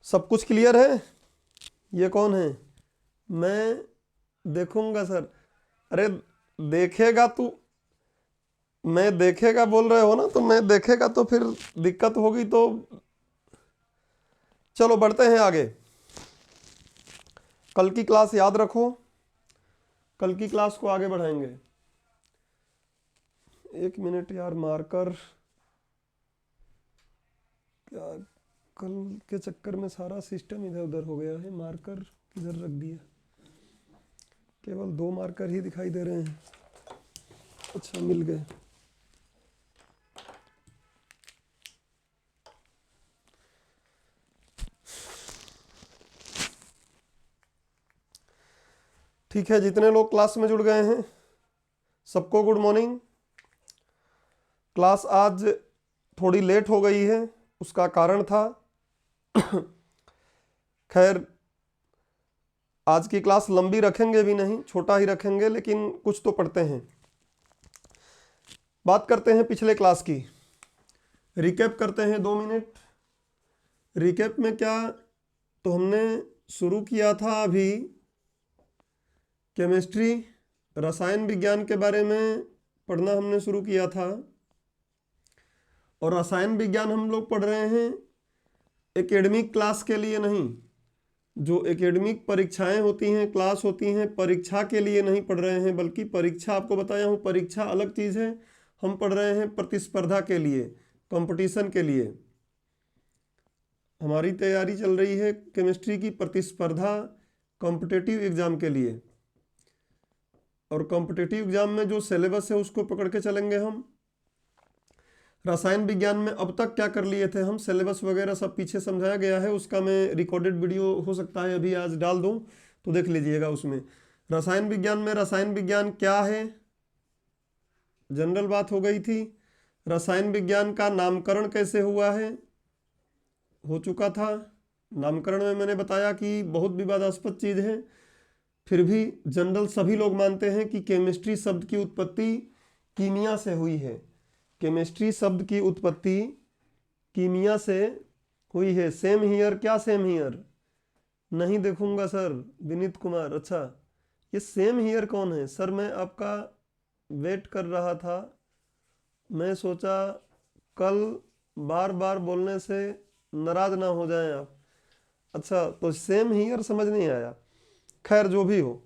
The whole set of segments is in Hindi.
सब कुछ क्लियर है? ये कौन है? मैं देखूंगा सर। अरे देखेगा तू, मैं देखेगा बोल रहे हो ना, तो मैं देखेगा तो फिर दिक्कत होगी। तो चलो बढ़ते हैं आगे। कल की क्लास याद रखो, कल की क्लास को आगे बढ़ाएंगे। एक मिनट यार, मार्कर क्या, कल के चक्कर में सारा सिस्टम इधर उधर हो गया है। मार्कर किधर रख दिया? केवल 2 मार्कर ही दिखाई दे रहे हैं। अच्छा मिल गए। ठीक है, जितने लोग क्लास में जुड़ गए हैं सबको गुड मॉर्निंग। क्लास आज थोड़ी लेट हो गई है, उसका कारण था खैर आज की क्लास लंबी रखेंगे भी नहीं, छोटा ही रखेंगे, लेकिन कुछ तो पढ़ते हैं। बात करते हैं पिछले क्लास की, रिकैप करते हैं 2 मिनट। रिकैप में क्या, तो हमने शुरू किया था अभी केमिस्ट्री, रसायन विज्ञान के बारे में पढ़ना हमने शुरू किया था। और रसायन विज्ञान हम लोग पढ़ रहे हैं एकेडमिक क्लास के लिए नहीं। जो एकेडमिक परीक्षाएं होती हैं, क्लास होती हैं, परीक्षा के लिए नहीं पढ़ रहे हैं, बल्कि परीक्षा आपको बताया हूँ, परीक्षा अलग चीज़ है। हम पढ़ रहे हैं प्रतिस्पर्धा के लिए, कंपटीशन के लिए। हमारी तैयारी चल रही है केमिस्ट्री की प्रतिस्पर्धा, कॉम्पिटिटिव एग्ज़ाम के लिए। और कॉम्पिटिटिव एग्ज़ाम में जो सिलेबस है उसको पकड़ के चलेंगे हम। रसायन विज्ञान में अब तक क्या कर लिए थे हम, सिलेबस वगैरह सब पीछे समझाया गया है, उसका मैं रिकॉर्डेड वीडियो हो सकता है अभी आज डाल दूं, तो देख लीजिएगा उसमें। रसायन विज्ञान में रसायन विज्ञान क्या है, जनरल बात हो गई थी। रसायन विज्ञान का नामकरण कैसे हुआ है, हो चुका था। नामकरण में मैंने बताया कि बहुत विवादास्पद चीज़ है, फिर भी जनरल सभी लोग मानते हैं कि केमिस्ट्री शब्द की उत्पत्ति कीमिया से हुई है। केमिस्ट्री शब्द की उत्पत्ति कीमिया से हुई है। सेम हियर, क्या सेम हियर? नहीं देखूंगा सर, विनीत कुमार। अच्छा, ये सेम हियर कौन है सर? मैं आपका वेट कर रहा था, मैं सोचा कल बार बार बोलने से नाराज ना हो जाएं आप। अच्छा, तो सेम हियर समझ नहीं आया। खैर जो भी हो,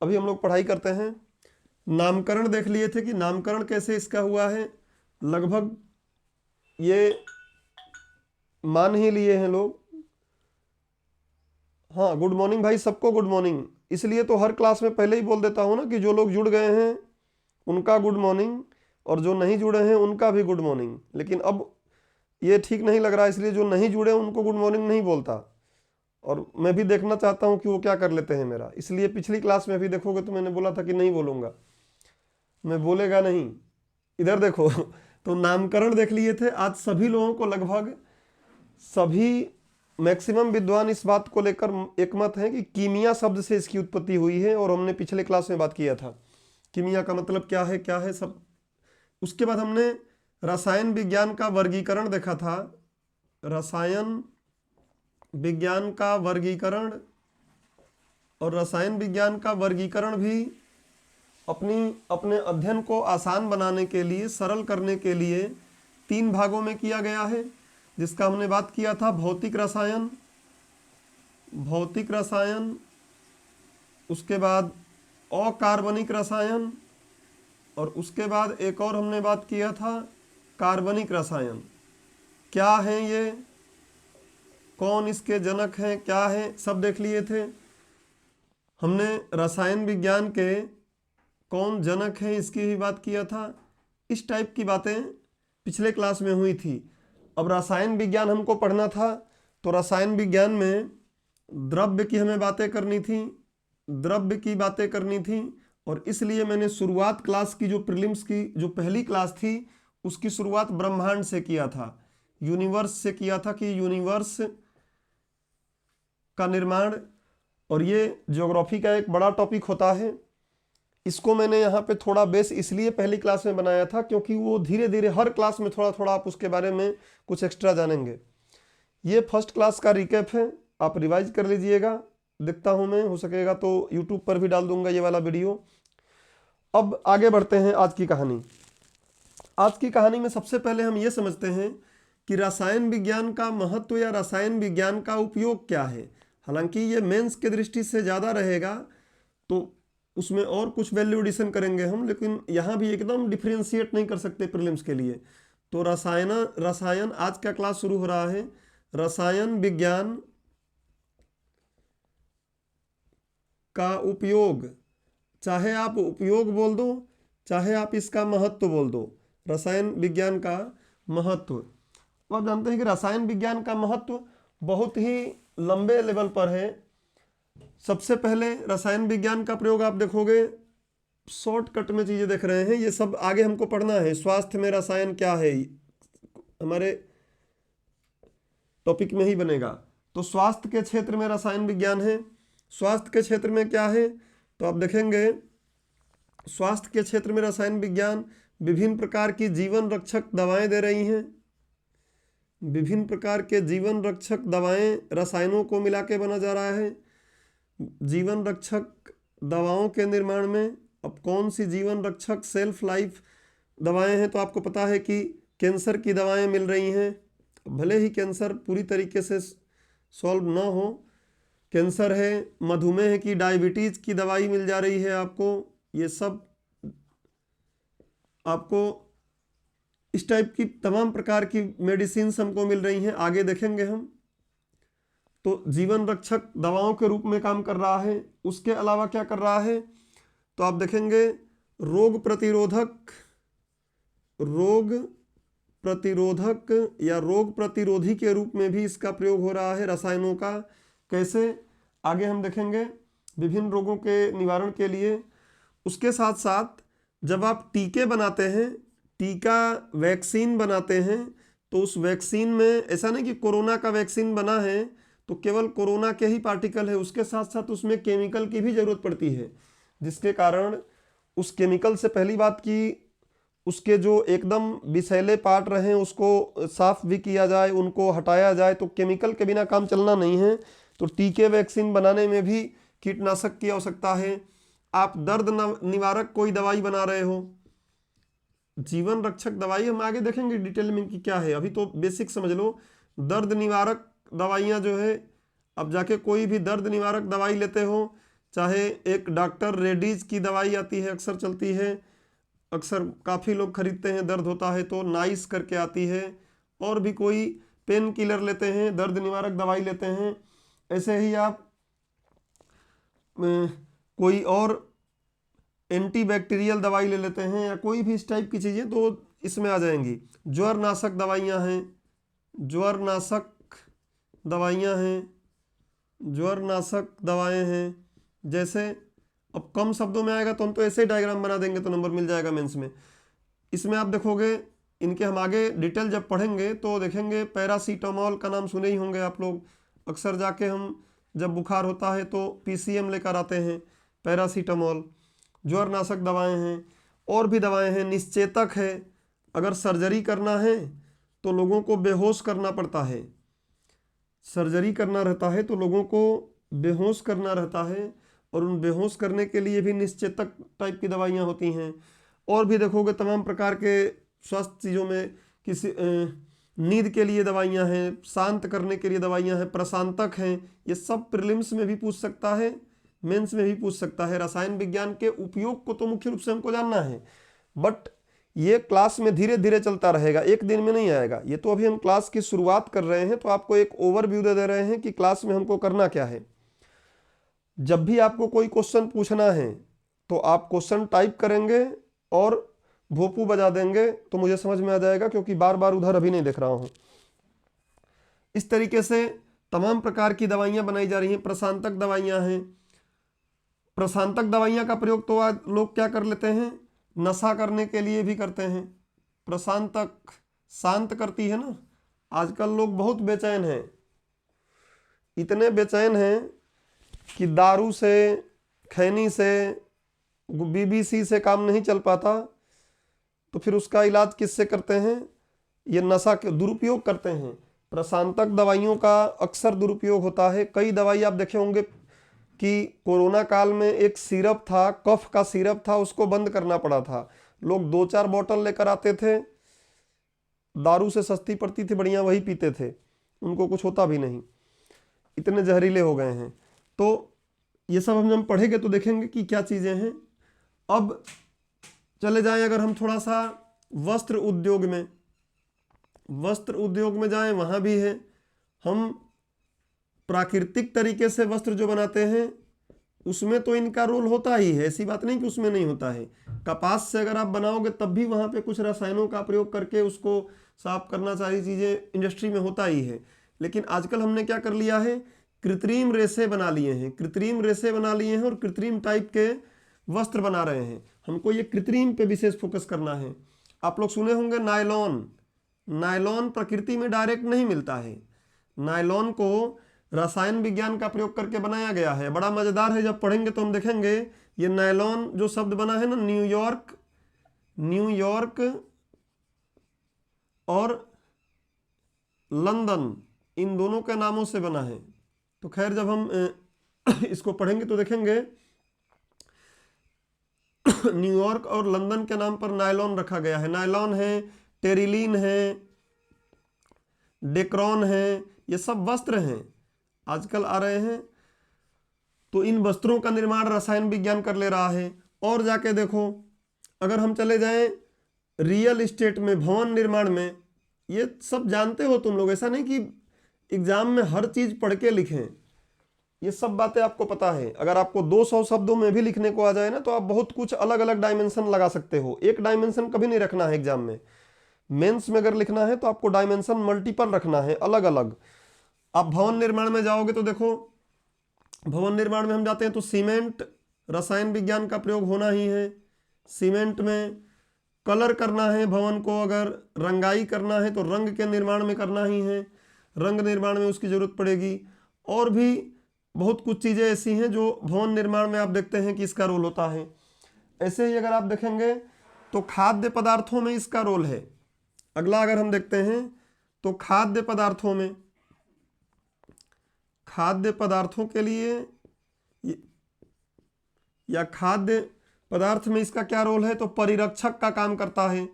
अभी हम लोग पढ़ाई करते हैं। नामकरण देख लिए थे कि नामकरण कैसे इसका हुआ है, लगभग ये मान ही लिए हैं लोग। हाँ, गुड मॉर्निंग भाई, सबको गुड मॉर्निंग। इसलिए तो हर क्लास में पहले ही बोल देता हूँ ना कि जो लोग जुड़ गए हैं उनका गुड मॉर्निंग, और जो नहीं जुड़े हैं उनका भी गुड मॉर्निंग। लेकिन अब ये ठीक नहीं लग रहा, इसलिए जो नहीं जुड़े उनको गुड मॉर्निंग नहीं बोलता। और मैं भी देखना चाहता हूँ कि वो क्या कर लेते हैं मेरा, इसलिए पिछली क्लास में भी देखोगे तो मैंने बोला था कि नहीं बोलूँगा, मैं बोलेगा नहीं। इधर देखो तो नामकरण देख लिए थे। आज सभी लोगों को, लगभग सभी मैक्सिमम विद्वान इस बात को लेकर एकमत हैं कि कीमिया शब्द से इसकी उत्पत्ति हुई है। और हमने पिछले क्लास में बात किया था कीमिया का मतलब क्या है सब। उसके बाद हमने रसायन विज्ञान का वर्गीकरण देखा था। रसायन विज्ञान का वर्गीकरण, और रसायन विज्ञान का वर्गीकरण भी अपने अध्ययन को आसान बनाने के लिए, सरल करने के लिए 3 भागों में किया गया है, जिसका हमने बात किया था। भौतिक रसायन, उसके बाद अकार्बनिक रसायन, और उसके बाद एक और हमने बात किया था कार्बनिक रसायन। क्या है ये, कौन इसके जनक हैं, क्या है, सब देख लिए थे हमने। रसायन विज्ञान के कौन जनक है इसकी भी बात किया था। इस टाइप की बातें पिछले क्लास में हुई थी। अब रसायन विज्ञान हमको पढ़ना था, तो रसायन विज्ञान में द्रव्य की हमें बातें करनी थी, द्रव्य की बातें करनी थी। और इसलिए मैंने शुरुआत क्लास की, जो प्रीलिम्स की जो पहली क्लास थी, उसकी शुरुआत ब्रह्मांड से किया था, यूनिवर्स से किया था, कि यूनिवर्स का निर्माण। और ये ज्योग्राफी का एक बड़ा टॉपिक होता है। इसको मैंने यहाँ पे थोड़ा बेस इसलिए पहली क्लास में बनाया था, क्योंकि वो धीरे धीरे हर क्लास में थोड़ा थोड़ा आप उसके बारे में कुछ एक्स्ट्रा जानेंगे। ये फर्स्ट क्लास का रिकैप है, आप रिवाइज कर लीजिएगा। देखता हूँ मैं, हो सकेगा तो यूट्यूब पर भी डाल दूंगा ये वाला वीडियो। अब आगे बढ़ते हैं आज की कहानी। आज की कहानी में सबसे पहले हम ये समझते हैं कि रसायन विज्ञान का महत्व या रसायन विज्ञान का उपयोग क्या है। हालांकि ये मेंस के दृष्टि से ज़्यादा रहेगा तो उसमें और कुछ वैल्यू एडिशन करेंगे हम, लेकिन यहाँ भी एकदम डिफ्रेंशिएट नहीं कर सकते प्रीलिम्स के लिए। तो रसायन आज का क्लास शुरू हो रहा है। रसायन विज्ञान का उपयोग, चाहे आप उपयोग बोल दो चाहे आप इसका महत्व बोल दो, रसायन विज्ञान का महत्व। तो आप जानते हैं कि रसायन विज्ञान का महत्व बहुत ही लंबे लेवल पर है। सबसे पहले रसायन विज्ञान का प्रयोग आप देखोगे, शॉर्टकट में चीजें देख रहे हैं, ये सब आगे हमको पढ़ना है। स्वास्थ्य में रसायन क्या है, हमारे टॉपिक में ही बनेगा। तो स्वास्थ्य के क्षेत्र में रसायन विज्ञान है। स्वास्थ्य के क्षेत्र में क्या है, तो आप देखेंगे स्वास्थ्य के क्षेत्र में रसायन विज्ञान विभिन्न प्रकार की जीवन रक्षक दवाएं दे रही हैं। विभिन्न प्रकार के जीवन रक्षक दवाएं रसायनों को मिला के बना जा रहा है। जीवन रक्षक दवाओं के निर्माण में अब कौन सी जीवन रक्षक सेल्फ लाइफ दवाएं हैं, तो आपको पता है कि कैंसर की दवाएं मिल रही हैं। भले ही कैंसर पूरी तरीके से सॉल्व ना हो, कैंसर है, मधुमेह की, डायबिटीज की दवाई मिल जा रही है आपको। ये सब आपको इस टाइप की तमाम प्रकार की मेडिसिन हमको मिल रही हैं, आगे देखेंगे हम। तो जीवन रक्षक दवाओं के रूप में काम कर रहा है। उसके अलावा क्या कर रहा है, तो आप देखेंगे रोग प्रतिरोधक या रोग प्रतिरोधी के रूप में भी इसका प्रयोग हो रहा है रसायनों का। कैसे, आगे हम देखेंगे, विभिन्न रोगों के निवारण के लिए। उसके साथ साथ जब आप टीके बनाते हैं, टीका वैक्सीन बनाते हैं, तो उस वैक्सीन में ऐसा नहीं कि कोरोना का वैक्सीन बना है तो केवल कोरोना के ही पार्टिकल है, उसके साथ साथ उसमें केमिकल की भी जरूरत पड़ती है, जिसके कारण उस केमिकल से पहली बात की उसके जो एकदम विषैले पार्ट रहे उसको साफ भी किया जाए, उनको हटाया जाए। तो केमिकल के बिना काम चलना नहीं है। तो टीके वैक्सीन बनाने में भी कीटनाशक की आवश्यकता है। आप दर्द निवारक कोई दवाई बना रहे हो, जीवन रक्षक दवाई हम आगे देखेंगे डिटेल में कि क्या है, अभी तो बेसिक समझ लो। दर्द निवारक दवाइयाँ जो है, अब जाके कोई भी दर्द निवारक दवाई लेते हो, चाहे एक डॉक्टर रेडीज की दवाई आती है, अक्सर चलती है, अक्सर काफ़ी लोग खरीदते हैं, दर्द होता है तो नाइस करके आती है, और भी कोई पेन किलर लेते हैं, दर्द निवारक दवाई लेते हैं। ऐसे ही आप कोई और एंटीबैक्टीरियल दवाई ले लेते हैं या कोई भी इस टाइप की चीज़ें, तो इसमें आ जाएंगी। ज्वर नाशक दवाइयाँ हैं, ज्वर नाशक दवाएं हैं। जैसे अब कम शब्दों में आएगा तो हम तो ऐसे ही डायग्राम बना देंगे तो नंबर मिल जाएगा मेंस में। इसमें आप देखोगे, इनके हम आगे डिटेल जब पढ़ेंगे तो देखेंगे, पैरासीटामोल का नाम सुने ही होंगे आप लोग। अक्सर जाके हम जब बुखार होता है तो पीसीएम लेकर आते हैं, पैरासीटामोल। ज्वर नाशक दवाएं हैं, और भी दवाएं हैं। निश्चेतक है, अगर सर्जरी करना है तो लोगों को बेहोश करना पड़ता है, सर्जरी करना रहता है तो लोगों को बेहोश करना रहता है, और उन बेहोश करने के लिए भी निश्चेतक टाइप की दवाइयाँ होती हैं। और भी देखोगे तमाम प्रकार के स्वास्थ्य चीज़ों में, किसी नींद के लिए दवाइयाँ हैं, शांत करने के लिए दवाइयाँ हैं, प्रशांतक हैं। ये सब प्रीलिम्स में भी पूछ सकता है, मेंस में भी पूछ सकता है। रसायन विज्ञान के उपयोग को तो मुख्य रूप से हमको जानना है, बट ये क्लास में धीरे धीरे चलता रहेगा, एक दिन में नहीं आएगा। ये तो अभी हम क्लास की शुरुआत कर रहे हैं, तो आपको एक ओवरव्यू दे रहे हैं कि क्लास में हमको करना क्या है। जब भी आपको कोई क्वेश्चन पूछना है तो आप क्वेश्चन टाइप करेंगे और भोपू बजा देंगे तो मुझे समझ में आ जाएगा, क्योंकि बार बार उधर अभी नहीं देख रहा हूं। इस तरीके से तमाम प्रकार की दवाइयां बनाई जा रही हैं। प्रशांतक दवाइयां हैं। प्रशांतक दवाइयां का प्रयोग तो आज लोग क्या कर लेते हैं, नशा करने के लिए भी करते हैं। प्रशांतक शांत करती है ना। आजकल लोग बहुत बेचैन हैं, इतने बेचैन हैं कि दारू से, खैनी से, बीबीसी से काम नहीं चल पाता, तो फिर उसका इलाज किससे करते हैं, ये नशा के दुरुपयोग करते हैं। प्रशांतक दवाइयों का अक्सर दुरुपयोग होता है। कई दवाई आप देखे होंगे कि कोरोना काल में एक सिरप था, कफ का सिरप था, उसको बंद करना पड़ा था। लोग 2-4 बोतल लेकर आते थे, दारू से सस्ती पड़ती थी बढ़िया, वही पीते थे, उनको कुछ होता भी नहीं, इतने जहरीले हो गए हैं। तो ये सब हम पढ़ेंगे तो देखेंगे कि क्या चीज़ें हैं। अब चले जाएं अगर हम थोड़ा सा वस्त्र उद्योग में, वस्त्र उद्योग में जाएं, वहाँ भी है। हम प्राकृतिक तरीके से वस्त्र जो बनाते हैं उसमें तो इनका रोल होता ही है, ऐसी बात नहीं कि उसमें नहीं होता है। कपास से अगर आप बनाओगे तब भी वहाँ पे कुछ रसायनों का प्रयोग करके उसको साफ करना, सारी चीज़ें इंडस्ट्री में होता ही है। लेकिन आजकल हमने क्या कर लिया है, कृत्रिम रेशे बना लिए हैं, कृत्रिम रेशे बना लिए हैं और कृत्रिम टाइप के वस्त्र बना रहे हैं। हमको ये कृत्रिम पे विशेष फोकस करना है। आप लोग सुने होंगे नायलॉन, नायलॉन प्रकृति में डायरेक्ट नहीं मिलता है, नायलॉन को रसायन विज्ञान का प्रयोग करके बनाया गया है। बड़ा मजेदार है, जब पढ़ेंगे तो हम देखेंगे ये नायलॉन जो शब्द बना है ना, न्यूयॉर्क और लंदन, इन दोनों के नामों से बना है। तो खैर जब हम इसको पढ़ेंगे तो देखेंगे न्यूयॉर्क और लंदन के नाम पर नायलॉन रखा गया है। नायलॉन है, टेरिलीन है, डेक्रॉन है, ये सब वस्त्र हैं, आजकल आ रहे हैं। तो इन वस्त्रों का निर्माण रसायन विज्ञान कर ले रहा है। और जाके देखो, अगर हम चले जाएं रियल एस्टेट में, भवन निर्माण में, ये सब जानते हो तुम लोग, ऐसा नहीं कि एग्जाम में हर चीज पढ़ के लिखें, ये सब बातें आपको पता है। अगर आपको 200 शब्दों में भी लिखने को आ जाए ना तो आप बहुत कुछ अलग अलग डायमेंशन लगा सकते हो। एक डायमेंशन कभी नहीं रखना है एग्जाम में। मेंस में अगर लिखना है तो आपको डायमेंशन मल्टीपल रखना है, अलग अलग। आप भवन निर्माण में जाओगे तो देखो, भवन निर्माण में हम जाते हैं तो सीमेंट, रसायन विज्ञान का प्रयोग होना ही है। सीमेंट में कलर करना है भवन को, अगर रंगाई करना है तो रंग के निर्माण में करना ही है, रंग निर्माण में उसकी जरूरत पड़ेगी। और भी बहुत कुछ चीज़ें ऐसी हैं जो भवन निर्माण में आप देखते हैं कि इसका रोल होता है। ऐसे ही अगर आप देखेंगे तो खाद्य पदार्थों में इसका रोल है। अगला अगर हम देखते हैं तो खाद्य पदार्थों में, खाद्य पदार्थों के लिए या खाद्य पदार्थ में इसका क्या रोल है, तो परिरक्षक का काम करता है,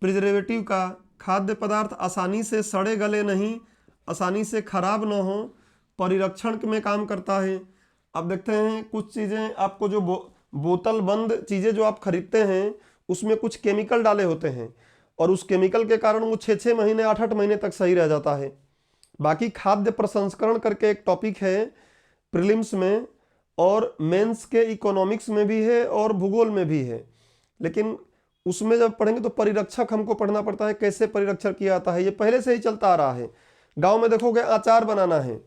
प्रिजर्वेटिव का। खाद्य पदार्थ आसानी से सड़े गले नहीं, आसानी से खराब ना हो, परिरक्षण में काम करता है। अब देखते हैं कुछ चीज़ें आपको जो बोतल बंद चीज़ें जो आप खरीदते हैं उसमें कुछ केमिकल डाले होते हैं और उस केमिकल के कारण वो 6-6 महीने 8-8 महीने तक सही रह जाता है। बाकी खाद्य प्रसंस्करण करके एक टॉपिक है प्रीलिम्स में, और मेंस के इकोनॉमिक्स में भी है और भूगोल में भी है। लेकिन उसमें जब पढ़ेंगे तो परिरक्षक हमको पढ़ना पड़ता है, कैसे परिरक्षण किया जाता है, ये पहले से ही चलता आ रहा है। गांव में देखोगे अचार बनाना है,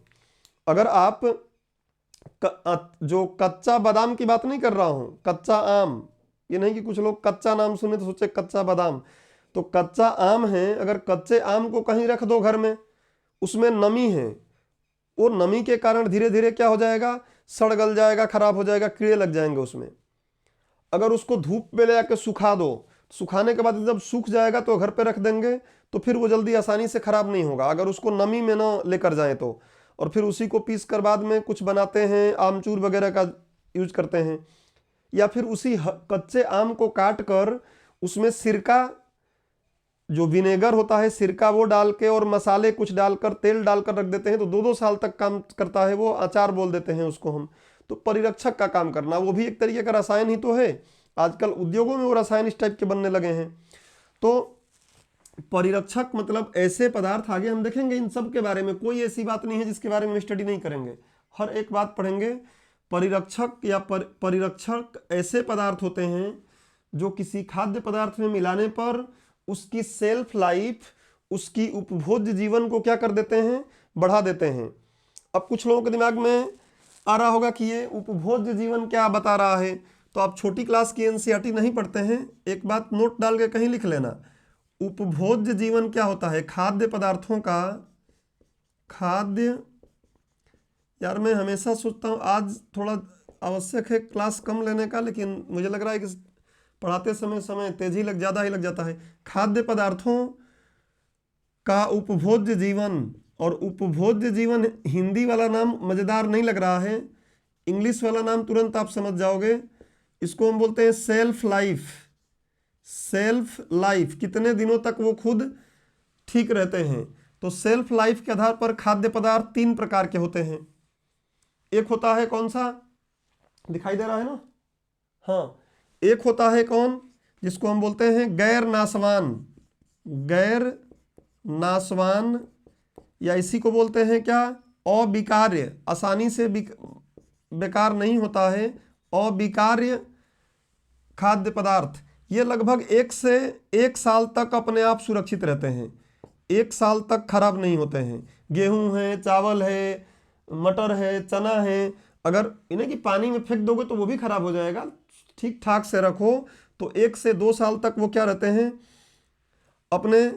अगर आप जो कच्चा बादाम की बात नहीं कर रहा हूं, कच्चा आम, ये नहीं कि कुछ लोग कच्चा नाम सुने तो सोचे कच्चा बादाम, तो कच्चा आम है, अगर कच्चे आम को कहीं रख दो घर में, उसमें नमी है, वो नमी के कारण धीरे धीरे क्या हो जाएगा, सड़ गल जाएगा, खराब हो जाएगा, कीड़े लग जाएंगे उसमें। अगर उसको धूप में ले जाकर सुखा दो, सुखाने के बाद जब सूख जाएगा तो घर पे रख देंगे तो फिर वो जल्दी आसानी से खराब नहीं होगा, अगर उसको नमी में ना लेकर जाएं तो। और फिर उसी को पीस कर बाद में कुछ बनाते हैं, आमचूर वगैरह का यूज करते हैं। या फिर उसी कच्चे आम को काट कर उसमें सिरका, जो विनेगर होता है, सिरका वो डाल के और मसाले कुछ डालकर, तेल डालकर रख देते हैं, तो 2-2 साल तक काम करता है वो, अचार बोल देते हैं उसको हम। तो परिरक्षक का काम करना, वो भी एक तरीके का रसायन ही तो है। आजकल उद्योगों में वो रसायन इस टाइप के बनने लगे हैं। तो परिरक्षक मतलब ऐसे पदार्थ, आगे हम देखेंगे इन सब के बारे में, कोई ऐसी बात नहीं है जिसके बारे में स्टडी नहीं करेंगे, हर एक बात पढ़ेंगे। परिरक्षक या परिरक्षक ऐसे पदार्थ होते हैं जो किसी खाद्य पदार्थ में मिलाने पर उसकी सेल्फ लाइफ, उसकी उपभोज्य जीवन को क्या कर देते हैं, बढ़ा देते हैं। अब कुछ लोगों के दिमाग में आ रहा होगा कि ये उपभोज्य जीवन क्या बता रहा है, तो आप छोटी क्लास की एनसीईआरटी नहीं पढ़ते हैं, एक बात नोट डाल के कहीं लिख लेना, उपभोज्य जीवन क्या होता है, खाद्य पदार्थों का, खाद्य, यार मैं हमेशा सोचता हूँ आज थोड़ा आवश्यक है क्लास कम लेने का, लेकिन मुझे लग रहा है कि पढ़ाते समय तेजी ज़्यादा ही लग जाता है। खाद्य पदार्थों का उपभोज्य जीवन, और उपभोज्य जीवन हिंदी वाला नाम मजेदार नहीं लग रहा है, इंग्लिश वाला नाम तुरंत आप समझ जाओगे। इसको हम बोलते हैं सेल्फ लाइफ। सेल्फ लाइफ, कितने दिनों तक वो खुद ठीक रहते हैं। तो सेल्फ लाइफ के आधार पर खाद्य पदार्थ 3 प्रकार के होते हैं। एक होता है कौन सा, दिखाई दे रहा है ना, हाँ, एक होता है कौन, जिसको हम बोलते हैं गैर नाशवान। गैर नाशवान, या इसी को बोलते हैं क्या, अविकार्य, आसानी से बेकार नहीं होता है, अविकार्य खाद्य पदार्थ। ये लगभग 1 से 1 साल तक अपने आप सुरक्षित रहते हैं, 1 साल तक खराब नहीं होते हैं। गेहूं है, चावल है, मटर है, चना है, अगर इन्हें कि पानी में फेंक दोगे तो वो भी खराब हो जाएगा। ठीक ठाक से रखो तो 1 से 2 साल तक वो क्या रहते हैं, अपने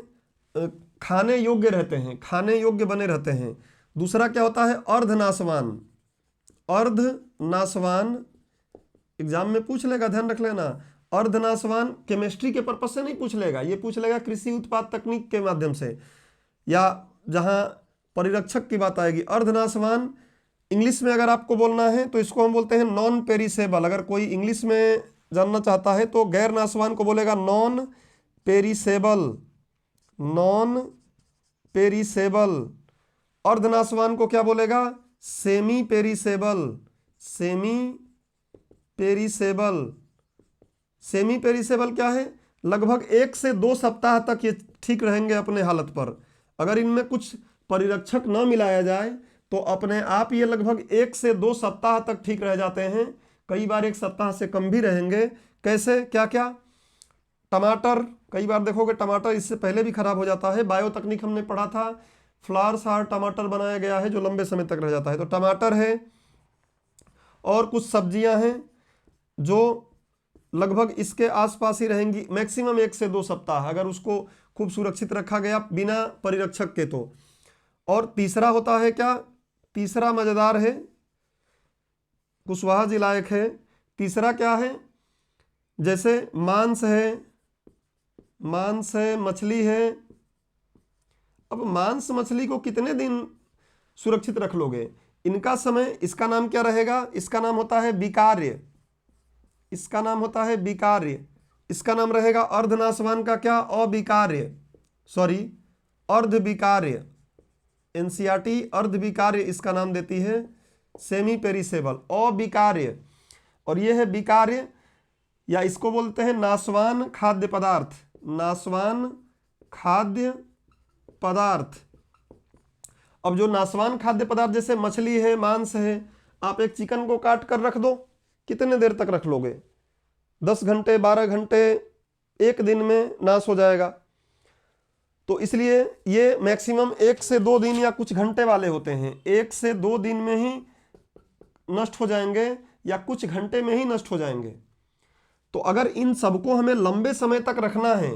खाने योग्य रहते हैं, खाने योग्य बने रहते हैं। दूसरा क्या होता है, अर्धनाशवान। अर्धनाशवान एग्जाम में पूछ लेगा, ध्यान रख लेना। अर्धनाशवान केमिस्ट्री के पर्पज से नहीं पूछ लेगा, ये पूछ लेगा कृषि उत्पाद तकनीक के माध्यम से, या जहां परिरक्षक की बात आएगी। अर्धनाशवान इंग्लिश में अगर आपको बोलना है तो इसको हम बोलते हैं नॉन पेरिसेबल। अगर कोई इंग्लिश में जानना चाहता है तो गैर नाशवान को बोलेगा नॉन पेरिसेबल, नॉन पेरिसेबल। अर्धनाशवान को क्या बोलेगा, semi perishable, semi perishable. Semi perishable क्या है, लगभग 1 से 2 सप्ताह तक ये ठीक रहेंगे अपने हालत पर। अगर इनमें कुछ परिरक्षक न मिलाया जाए तो अपने आप ये लगभग 1 से 2 सप्ताह तक ठीक रह जाते हैं, कई बार 1 सप्ताह से कम भी रहेंगे। कैसे, क्या क्या, टमाटर, कई बार देखोगे टमाटर इससे पहले भी खराब हो जाता है। बायो तकनीक हमने पढ़ा था, फ्लावर सार टमाटर बनाया गया है जो लंबे समय तक रह जाता है। तो टमाटर है, और कुछ सब्जियां हैं जो लगभग इसके आसपास ही रहेंगी, मैक्सिमम 1 से 2 सप्ताह, अगर उसको खूब सुरक्षित रखा गया बिना परिरक्षक के तो। और तीसरा होता है क्या, तीसरा मजेदार है, कुशवाहा जी लायक है। तीसरा क्या है, जैसे मांस है, मांस है, मछली है। अब मांस मछली को कितने दिन सुरक्षित रख लोगे, इनका समय, इसका नाम क्या रहेगा, इसका नाम होता है विकार्य, इसका नाम होता है विकार्य। इसका नाम रहेगा अर्धनाशवान का क्या, अविकार्य, सॉरी अर्धविकार्य। एनसीईआरटी अर्धविकार्य इसका नाम देती है, सेमी पेरिसेबल, अविकार्य। और यह है विकार्य, या इसको बोलते हैं नाशवान खाद्य पदार्थ, नाशवान खाद्य पदार्थ। अब जो नाशवान खाद्य पदार्थ जैसे मछली है, मांस है, आप एक चिकन को काट कर रख दो, कितने देर तक रख लोगे, 10 घंटे, 12 घंटे, 1 दिन में नाश हो जाएगा। तो इसलिए ये मैक्सिमम 1 से 2 दिन या कुछ घंटे वाले होते हैं, 1 से 2 दिन में ही नष्ट हो जाएंगे या कुछ घंटे में ही नष्ट हो जाएंगे। तो अगर इन सबको हमें लंबे समय तक रखना है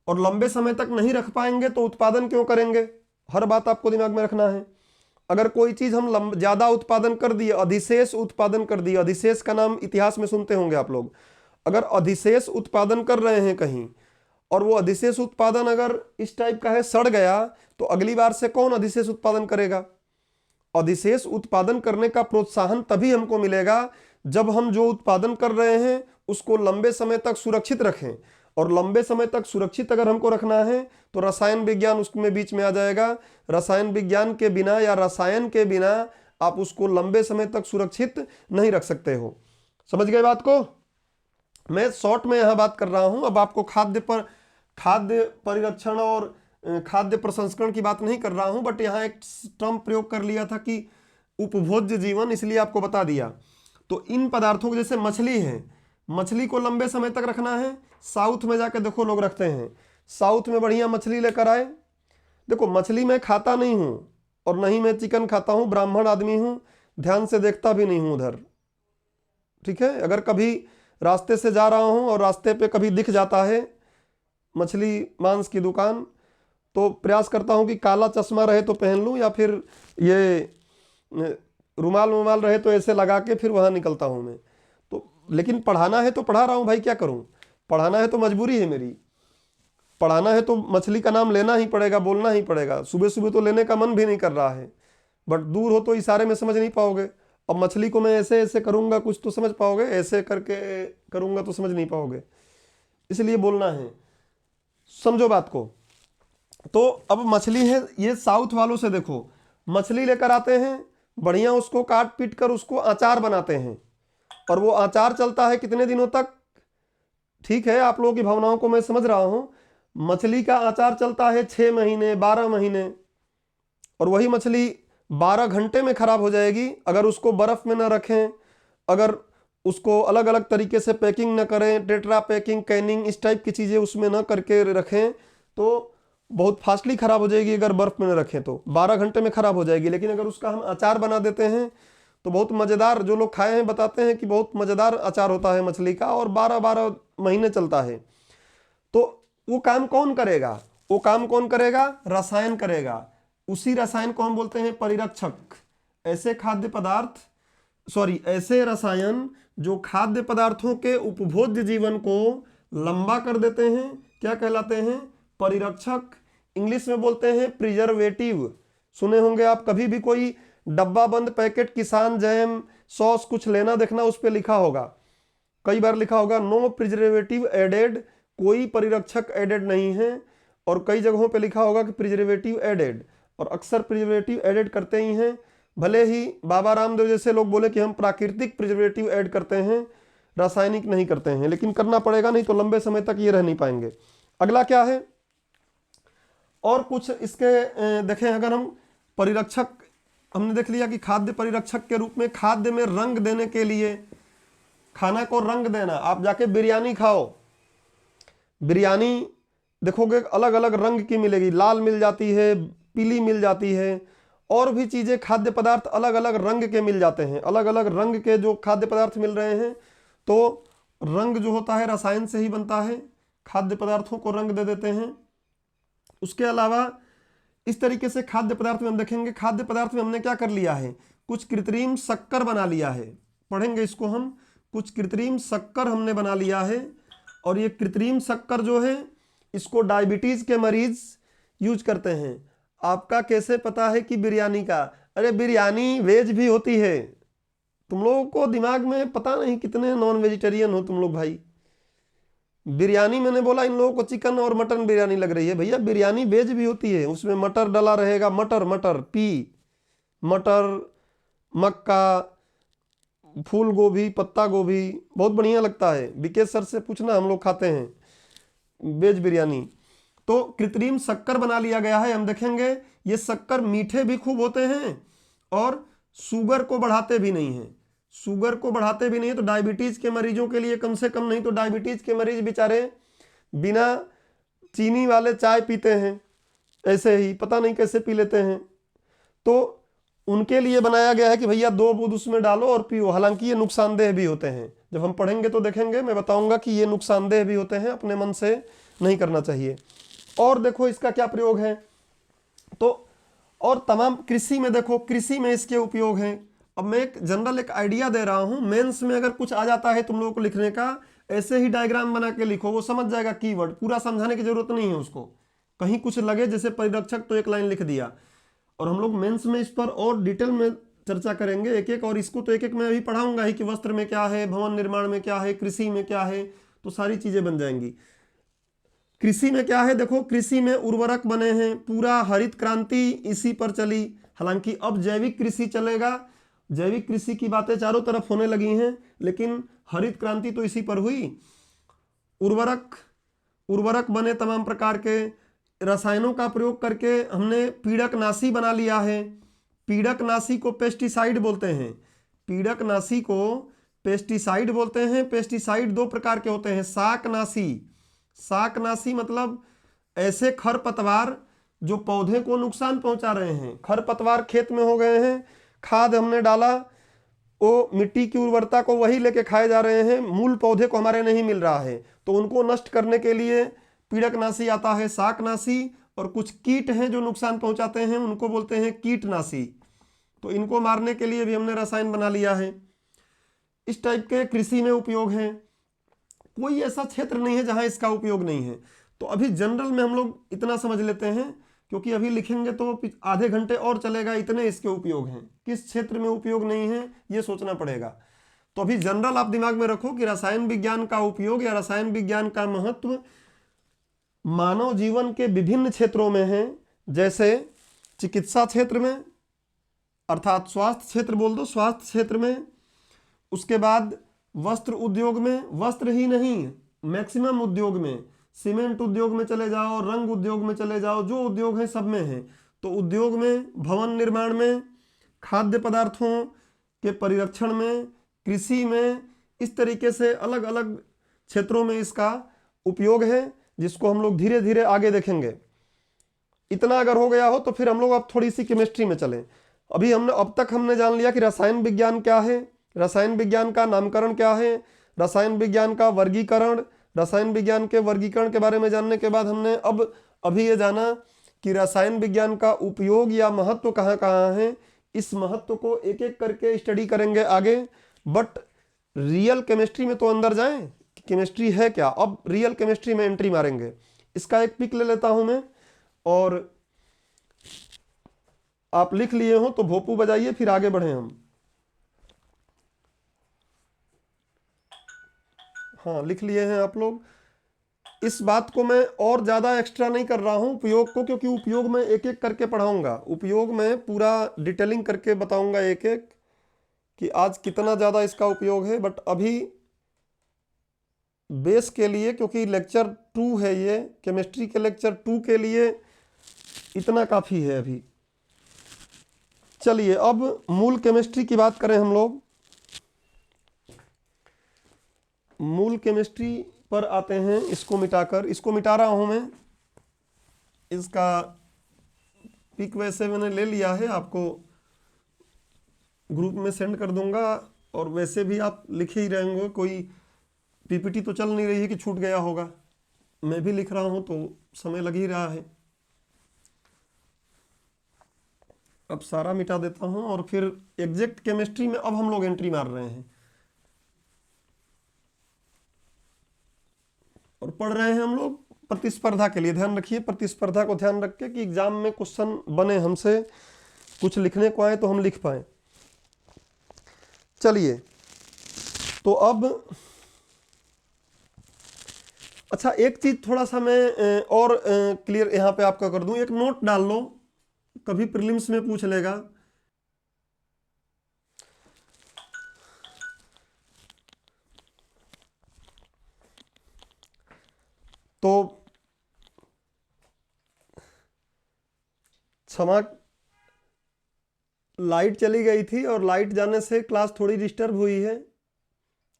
और लंबे समय तक नहीं रख पाएंगे तो उत्पादन क्यों करेंगे, हर बात आपको दिमाग में रखना है। अगर कोई चीज हम ज्यादा उत्पादन कर दिए, अधिशेष उत्पादन कर दिए, अधिशेष का नाम इतिहास में सुनते होंगे आप लोग। अगर अधिशेष उत्पादन कर रहे हैं कहीं और वो अधिशेष उत्पादन अगर इस टाइप का है, सड़ गया, तो अगली बार से कौन अधिशेष उत्पादन करेगा। अधिशेष उत्पादन करने का प्रोत्साहन तभी हमको मिलेगा जब हम जो उत्पादन कर रहे हैं उसको लंबे समय तक सुरक्षित रखें। और लंबे समय तक सुरक्षित अगर हमको रखना है तो रसायन विज्ञान उसमें बीच में आ जाएगा। रसायन विज्ञान के बिना या रसायन के बिना आप उसको लंबे समय तक सुरक्षित नहीं रख सकते हो। समझ गए बात को। मैं शॉर्ट में यहां बात कर रहा हूं, अब आपको खाद्य परिरक्षण और खाद्य प्रसंस्करण की बात नहीं कर रहा हूं, बट यहां एक टर्म प्रयोग कर लिया था कि उपभोज्य जीवन, इसलिए आपको बता दिया। तो इन पदार्थों को, जैसे मछली है, मछली को लंबे समय तक रखना है। साउथ में जाके देखो लोग रखते हैं, साउथ में बढ़िया मछली लेकर आए। देखो मछली मैं खाता नहीं हूं और नहीं मैं चिकन खाता हूं, ब्राह्मण आदमी हूं, ध्यान से देखता भी नहीं हूं उधर, ठीक है। अगर कभी रास्ते से जा रहा हूं और रास्ते पे कभी दिख जाता है मछली मांस की दुकान, तो प्रयास करता हूं कि काला चश्मा रहे तो पहन लूं, या फिर ये रुमाल रहे तो ऐसे लगा के फिर वहां निकलता हूं मैं। तो लेकिन पढ़ाना है तो पढ़ा रहा हूं भाई, क्या करूं, पढ़ाना है तो मजबूरी है मेरी। पढ़ाना है तो मछली का नाम लेना ही पड़ेगा, बोलना ही पड़ेगा। सुबह सुबह तो लेने का मन भी नहीं कर रहा है, बट दूर हो तो इशारे में समझ नहीं पाओगे। अब मछली को मैं ऐसे ऐसे करूँगा कुछ तो समझ पाओगे, ऐसे करके करूँगा तो समझ नहीं पाओगे, इसलिए बोलना है। समझो बात को। तो अब मछली है, ये साउथ वालों से देखो, मछली लेकर आते हैं, बढ़िया उसको काट पीट कर उसको अचार बनाते हैं, और वो अचार चलता है कितने दिनों तक? ठीक है, आप लोगों की भावनाओं को मैं समझ रहा हूं। मछली का अचार चलता है 6 महीने 12 महीने, और वही मछली 12 घंटे में खराब हो जाएगी अगर उसको बर्फ में ना रखें, अगर उसको अलग अलग तरीके से पैकिंग न करें, टेट्रा पैकिंग, कैनिंग, इस टाइप की चीज़ें उसमें न करके रखें तो बहुत फास्टली खराब हो जाएगी। अगर बर्फ में न रखें तो 12 घंटे में खराब हो जाएगी। लेकिन अगर उसका हम अचार बना देते हैं तो बहुत मज़ेदार, जो लोग खाए हैं बताते हैं कि बहुत मज़ेदार अचार होता है मछली का, और 12-12 महीने चलता है। तो वो काम कौन करेगा? वो काम कौन करेगा? रसायन करेगा। उसी रसायन को हम बोलते हैं परिरक्षक। ऐसे खाद्य पदार्थ, ऐसे रसायन जो खाद्य पदार्थों के उपभोज्य जीवन को लंबा कर देते हैं, क्या कहलाते हैं? परिरक्षक। इंग्लिश में बोलते हैं प्रिजर्वेटिव। सुने होंगे आप, कभी भी कोई डब्बा बंद पैकेट किसान जैम सॉस कुछ लेना देखना, उस पर लिखा होगा, कई बार लिखा होगा नो प्रिजर्वेटिव एडेड, कोई परिरक्षक एडेड नहीं है। और कई जगहों पे लिखा होगा कि प्रिजर्वेटिव एडेड, और अक्सर प्रिजर्वेटिव एडेड करते ही हैं। भले ही बाबा रामदेव जैसे लोग बोले कि हम प्राकृतिक प्रिजर्वेटिव ऐड करते हैं, रासायनिक नहीं करते हैं, लेकिन करना पड़ेगा, नहीं तो लंबे समय तक ये रह नहीं पाएंगे। अगला क्या है? और कुछ इसके देखें, अगर हम परिरक्षक हमने देख लिया कि खाद्य परिरक्षक के रूप में, खाद्य में रंग देने के लिए, खाना को रंग देना। आप जाके बिरयानी खाओ, बिरयानी देखोगे अलग अलग रंग की मिलेगी, लाल मिल जाती है, पीली मिल जाती है, और भी चीज़ें, खाद्य पदार्थ अलग अलग रंग के मिल जाते हैं। अलग अलग रंग के जो खाद्य पदार्थ मिल रहे हैं, तो रंग जो होता है रसायन से ही बनता है, खाद्य पदार्थों को रंग दे देते हैं। उसके अलावा इस तरीके से खाद्य पदार्थ में हम देखेंगे, खाद्य पदार्थ में हमने क्या कर लिया है? कुछ कृत्रिम शक्कर बना लिया है, पढ़ेंगे इसको हम। कुछ कृत्रिम शक्कर हमने बना लिया है, और ये कृत्रिम शक्कर जो है इसको डायबिटीज के मरीज यूज करते हैं। आपका कैसे पता है कि बिरयानी का? अरे बिरयानी वेज भी होती है। तुम लोगों को दिमाग में पता नहीं कितने नॉन वेजिटेरियन हो तुम लोग भाई। बिरयानी मैंने बोला इन लोगों को चिकन और मटन बिरयानी लग रही है, भैया बिरयानी वेज भी होती है, उसमें मटर डला रहेगा, मटर, मक्का, फूल गोभी, पत्ता गोभी, बहुत बढ़िया लगता है। विकेश सर से पूछना, हम लोग खाते हैं वेज बिरयानी। तो कृत्रिम शक्कर बना लिया गया है। हम देखेंगे ये शक्कर मीठे भी खूब होते हैं और शुगर को बढ़ाते भी नहीं हैं। शुगर को बढ़ाते भी नहीं है, तो डायबिटीज के मरीजों के लिए कम से कम, नहीं तो डायबिटीज के मरीज बेचारे बिना चीनी वाले चाय पीते हैं, ऐसे ही पता नहीं कैसे पी लेते हैं। तो उनके लिए बनाया गया है कि भैया 2 बूंद उसमें डालो और पियो। हालांकि ये नुकसानदेह भी होते हैं, जब हम पढ़ेंगे तो देखेंगे, मैं बताऊंगा कि ये नुकसानदेह भी होते हैं, अपने मन से नहीं करना चाहिए। और देखो इसका क्या प्रयोग है, तो और तमाम कृषि में देखो, कृषि में इसके उपयोग हैं। अब मैं एक जनरल एक आइडिया दे रहा हूं, मेंस में अगर कुछ आ जाता है तुम लोगों को लिखने का, ऐसे ही डायग्राम बना के लिखो, वो समझ जाएगा कीवर्ड, पूरा समझाने की जरूरत नहीं है उसको। कहीं कुछ लगे जैसे परिरक्षक तो एक लाइन लिख दिया, और हम लोग मेंस में इस पर और डिटेल में चर्चा करेंगे एक एक, और इसको तो एक एक मैं अभी पढ़ाऊंगा ही कि वस्त्र में क्या है, भवन निर्माण में क्या है, कृषि में क्या है, तो सारी चीजें बन जाएंगी। कृषि में क्या है देखो, कृषि में उर्वरक बने हैं, पूरा हरित क्रांति इसी पर चली। हालांकि अब जैविक कृषि चलेगा, जैविक कृषि की बातें चारों तरफ होने लगी हैं, लेकिन हरित क्रांति तो इसी पर हुई। उर्वरक बने तमाम प्रकार के, रसायनों का प्रयोग करके हमने पीड़कनाशी बना लिया है। पीड़कनाशी को पेस्टिसाइड बोलते हैं, पीड़कनाशी को पेस्टिसाइड बोलते हैं। पेस्टिसाइड 2 प्रकार के होते हैं, शाकनाशी, शाकनाशी मतलब ऐसे खरपतवार जो पौधे को नुकसान पहुंचा रहे हैं। खरपतवार खेत में हो गए हैं, खाद हमने डाला, वो मिट्टी की उर्वरता को वही लेके खाए जा रहे हैं, मूल पौधे को हमारे नहीं मिल रहा है, तो उनको नष्ट करने के लिए पीड़कनाशी आता है, शाकनाशी। और कुछ कीट हैं जो नुकसान पहुंचाते हैं, उनको बोलते हैं कीटनाशी, तो इनको मारने के लिए भी हमने रसायन बना लिया है। इस टाइप के कृषि में उपयोग हैं, कोई ऐसा क्षेत्र नहीं है जहां इसका उपयोग नहीं है। तो अभी जनरल में हम लोग इतना समझ लेते हैं, क्योंकि अभी लिखेंगे तो आधे घंटे और चलेगा, इतने इसके उपयोग हैं, किस क्षेत्र में उपयोग नहीं है ये सोचना पड़ेगा। तो अभी जनरल आप दिमाग में रखो कि रसायन विज्ञान का उपयोग या रसायन विज्ञान का महत्व मानव जीवन के विभिन्न क्षेत्रों में है, जैसे चिकित्सा क्षेत्र में, अर्थात स्वास्थ्य क्षेत्र बोल दो, स्वास्थ्य क्षेत्र में, उसके बाद वस्त्र उद्योग में, वस्त्र ही नहीं मैक्सिमम उद्योग में, सीमेंट उद्योग में चले जाओ, रंग उद्योग में चले जाओ, जो उद्योग है सब में है। तो उद्योग में, भवन निर्माण में, खाद्य पदार्थों के परिरक्षण में, कृषि में, इस तरीके से अलग अलग क्षेत्रों में इसका उपयोग है, जिसको हम लोग धीरे धीरे आगे देखेंगे। इतना अगर हो गया हो तो फिर हम लोग अब थोड़ी सी केमिस्ट्री में चलें। अभी अब तक हमने जान लिया कि रसायन विज्ञान क्या है, रसायन विज्ञान का नामकरण क्या है, रसायन विज्ञान का वर्गीकरण, रसायन विज्ञान के वर्गीकरण के बारे में जानने के बाद हमने अभी ये जाना कि रसायन विज्ञान का उपयोग या महत्व कहाँ कहाँ है। इस महत्व को एक एक करके स्टडी करेंगे आगे, बट रियल केमिस्ट्री में तो अंदर जाएं कि केमिस्ट्री है क्या। अब रियल केमिस्ट्री में एंट्री मारेंगे। इसका एक पिक ले लेता हूं मैं, और आप लिख लिए हो तो भोपू बजाइए, फिर आगे बढ़े हम। हाँ, लिख लिए हैं आप लोग। इस बात को मैं और ज़्यादा एक्स्ट्रा नहीं कर रहा हूँ उपयोग को, क्योंकि उपयोग में एक एक करके पढ़ाऊंगा, उपयोग में पूरा डिटेलिंग करके बताऊंगा एक एक कि आज कितना ज़्यादा इसका उपयोग है। बट अभी बेस के लिए, क्योंकि लेक्चर 2 है ये, केमिस्ट्री के लेक्चर 2 के लिए इतना काफ़ी है अभी। चलिए अब मूल केमिस्ट्री की बात करें हम लोग। मूल केमिस्ट्री पर आते हैं। इसको मिटा रहा हूं मैं। इसका पिक वैसे मैंने ले लिया है, आपको ग्रुप में सेंड कर दूंगा, और वैसे भी आप लिखे ही रहेंगे। कोई पीपीटी तो चल नहीं रही है कि छूट गया होगा, मैं भी लिख रहा हूं तो समय लग ही रहा है। अब सारा मिटा देता हूं और फिर एग्जैक्ट केमिस्ट्री में अब हम लोग एंट्री मार रहे हैं और पढ़ रहे हैं हम लोग प्रतिस्पर्धा के लिए। ध्यान रखिए, प्रतिस्पर्धा को ध्यान रख के कि एग्जाम में क्वेश्चन बने, हमसे कुछ लिखने को आए तो हम लिख पाए। चलिए तो अब अच्छा, एक चीज थोड़ा सा मैं और क्लियर यहाँ पे आपका कर दूं। एक नोट डाल लो, कभी प्रीलिम्स में पूछ लेगा। तो क्षमा, लाइट चली गई थी और लाइट जाने से क्लास थोड़ी डिस्टर्ब हुई है,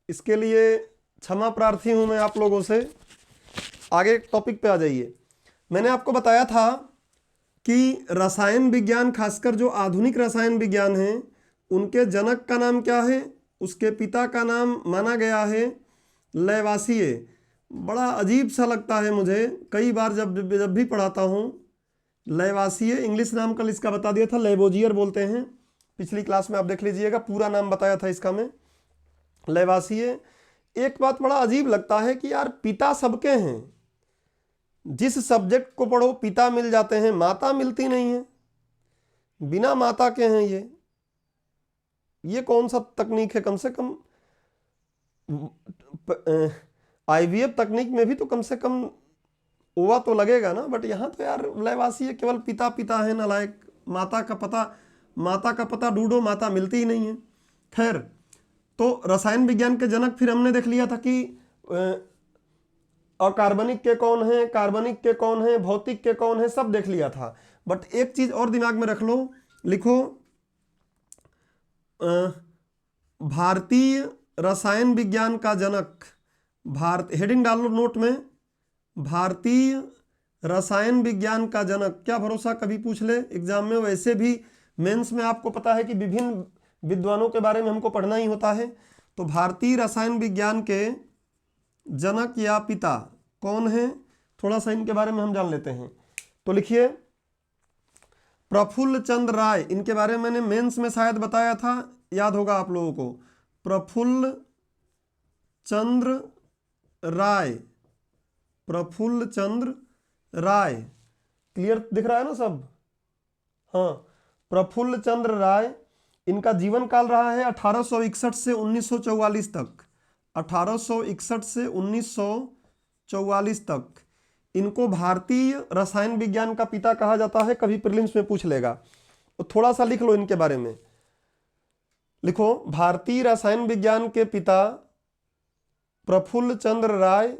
इसके लिए क्षमा प्रार्थी हूं मैं आप लोगों से। आगे टॉपिक पे आ जाइए। मैंने आपको बताया था कि रसायन विज्ञान, खासकर जो आधुनिक रसायन विज्ञान है, उनके जनक का नाम क्या है? उसके पिता का नाम माना गया है लैवासिए। बड़ा अजीब सा लगता है मुझे कई बार जब भी पढ़ाता हूँ। लैवासिए इंग्लिश नाम कल इसका बता दिया था, लैवोजियर बोलते हैं। पिछली क्लास में आप देख लीजिएगा, पूरा नाम बताया था इसका मैं, लैवासिए। एक बात बड़ा अजीब लगता है कि यार पिता सबके हैं, जिस सब्जेक्ट को पढ़ो पिता मिल जाते हैं, माता मिलती नहीं है, बिना माता के हैं ये कौन सा तकनीक है? कम से कम आईवीएफ तकनीक में भी तो कम से कम ओवा तो लगेगा ना, बट यहाँ तो यार लयवासी केवल पिता पिता है, नालायक। माता का पता ढूंढो, माता मिलती ही नहीं है। खैर, तो रसायन विज्ञान के जनक फिर हमने देख लिया था कि अकार्बनिक के कौन है, कार्बनिक के कौन है, भौतिक के कौन है, सब देख लिया था। बट एक चीज और दिमाग में रख लो, लिखो भारतीय रसायन विज्ञान का जनक, हेडिंग डाल लो नोट में, भारतीय रसायन विज्ञान का जनक। क्या भरोसा कभी पूछ ले एग्जाम में। वैसे भी मेंस में आपको पता है कि विभिन्न विद्वानों के बारे में हमको पढ़ना ही होता है। तो भारतीय रसायन विज्ञान के जनक या पिता कौन है, थोड़ा सा इनके बारे में हम जान लेते हैं। तो लिखिए, प्रफुल्ल चंद्र राय, इनके बारे में मैंने मेंस में शायद बताया था, याद होगा आप लोगों को। प्रफुल्ल चंद्र राय प्रफुल्ल चंद्र राय। क्लियर दिख रहा है ना सब? हाँ, प्रफुल्ल चंद्र राय, इनका जीवन काल रहा है 1861 से 1944 तक। 1861 से 1944 तक। इनको भारतीय रसायन विज्ञान का पिता कहा जाता है, कभी प्रीलिम्स में पूछ लेगा तो थोड़ा सा लिख लो इनके बारे में। लिखो, भारतीय रसायन विज्ञान के पिता प्रफुल्ल चंद्र राय।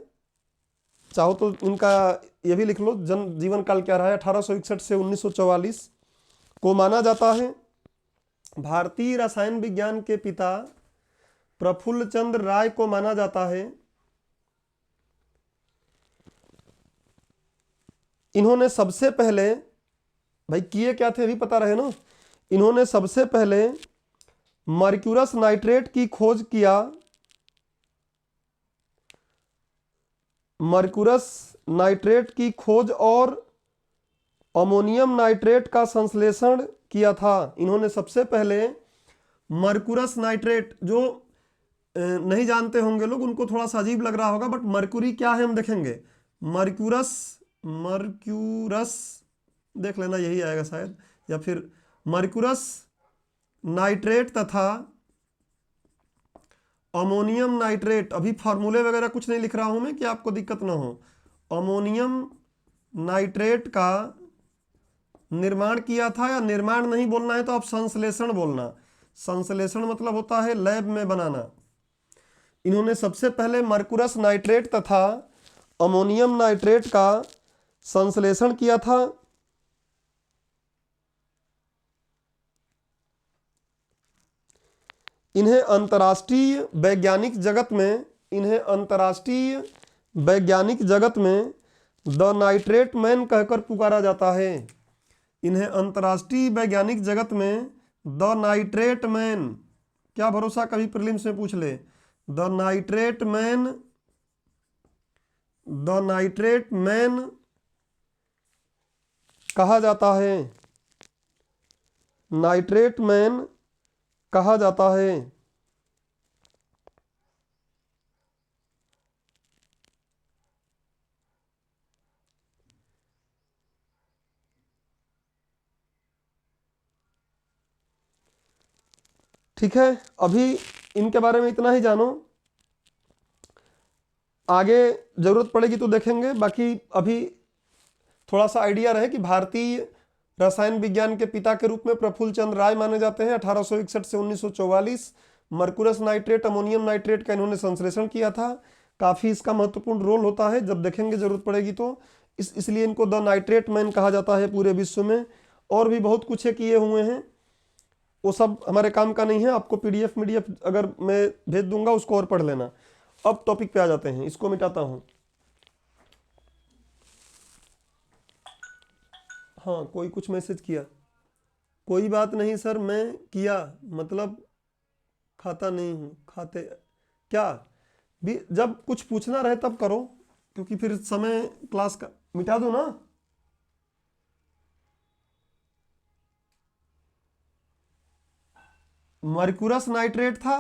चाहो तो इनका ये भी लिख लो, जन्म जीवन काल क्या रहा है, 1861 से 1944 को माना जाता है। भारतीय रसायन विज्ञान के पिता प्रफुल्ल चंद्र राय को माना जाता है। इन्होंने सबसे पहले, भाई किए क्या थे अभी पता रहे ना, इन्होंने सबसे पहले मर्क्यूरस नाइट्रेट की खोज किया। मर्क्यूरस नाइट्रेट की खोज और अमोनियम नाइट्रेट का संश्लेषण किया था। इन्होंने सबसे पहले मर्क्यूरस नाइट्रेट, जो नहीं जानते होंगे लोग उनको थोड़ा सा अजीब लग रहा होगा, बट मर्क्यूरी क्या है हम देखेंगे। मर्क्यूरस, मर्क्यूरस देख लेना, यही आएगा शायद, या फिर मर्क्यूरस नाइट्रेट तथा अमोनियम नाइट्रेट। अभी फार्मूले वगैरह कुछ नहीं लिख रहा हूं मैं कि आपको दिक्कत ना हो। अमोनियम नाइट्रेट का निर्माण किया था, या निर्माण नहीं बोलना है तो आप संश्लेषण बोलना। संश्लेषण मतलब होता है लैब में बनाना। इन्होंने सबसे पहले मर्क्यूरस नाइट्रेट तथा अमोनियम नाइट्रेट का संश्लेषण किया था। इन्हें अंतर्राष्ट्रीय वैज्ञानिक जगत में द नाइट्रेट मैन कहकर पुकारा जाता है। इन्हें अंतर्राष्ट्रीय वैज्ञानिक जगत में द नाइट्रेट मैन, क्या भरोसा कभी प्रीलिम्स में पूछ ले, द नाइट्रेट मैन कहा जाता है। नाइट्रेट मैन कहा जाता है। ठीक है, अभी इनके बारे में इतना ही जानो, आगे जरूरत पड़ेगी तो देखेंगे। बाकी अभी थोड़ा सा आइडिया रहे कि भारतीय रसायन विज्ञान के पिता के रूप में प्रफुल्ल चंद्र राय माने जाते हैं। 1861 से 1944 मर्क्यूरस नाइट्रेट, अमोनियम नाइट्रेट का इन्होंने संश्लेषण किया था। काफ़ी इसका महत्वपूर्ण रोल होता है, जब देखेंगे जरूरत पड़ेगी तो। इसलिए इनको द नाइट्रेट मैन कहा जाता है पूरे विश्व में। और भी बहुत कुछ किए हुए हैं, वो सब हमारे काम का नहीं है। आपको पीडीएफ अगर मैं भेज दूंगा उसको और पढ़ लेना। अब टॉपिक पे आ जाते हैं, इसको मिटाता हूँ। हाँ, कोई कुछ मैसेज किया, कोई बात नहीं सर, मैं किया मतलब खाता नहीं हूँ। खाते क्या भी, जब कुछ पूछना रहे तब करो, क्योंकि फिर समय क्लास का मिटा दो ना। मर्क्यूरस नाइट्रेट था।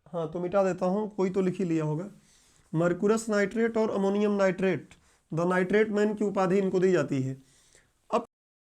हाँ तो मिटा देता हूँ, कोई तो लिख ही लिया होगा। मर्क्यूरस नाइट्रेट और ammonium nitrate, the nitrate man की उपाधि इनको दी जाती है।